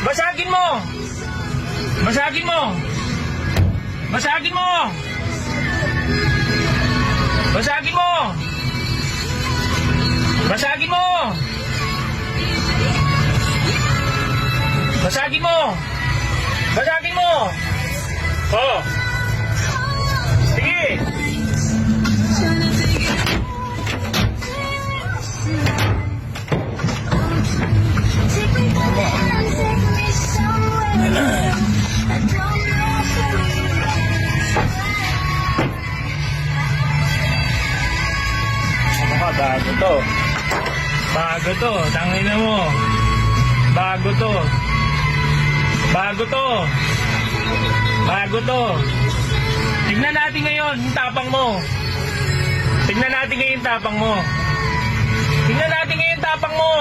Basagin mo! Basagin mo! Basagin mo! Basagin mo! Basagin mo! Basagin mo! Basagin mo! Oh! Sige! Bago to. Bago to. Tangina mo. Bago to. Bago to. Bago to. Tignan natin ngayon yung tapang mo. Tignan natin ngayon yung tapang mo. Tignan natin ngayon yung tapang mo.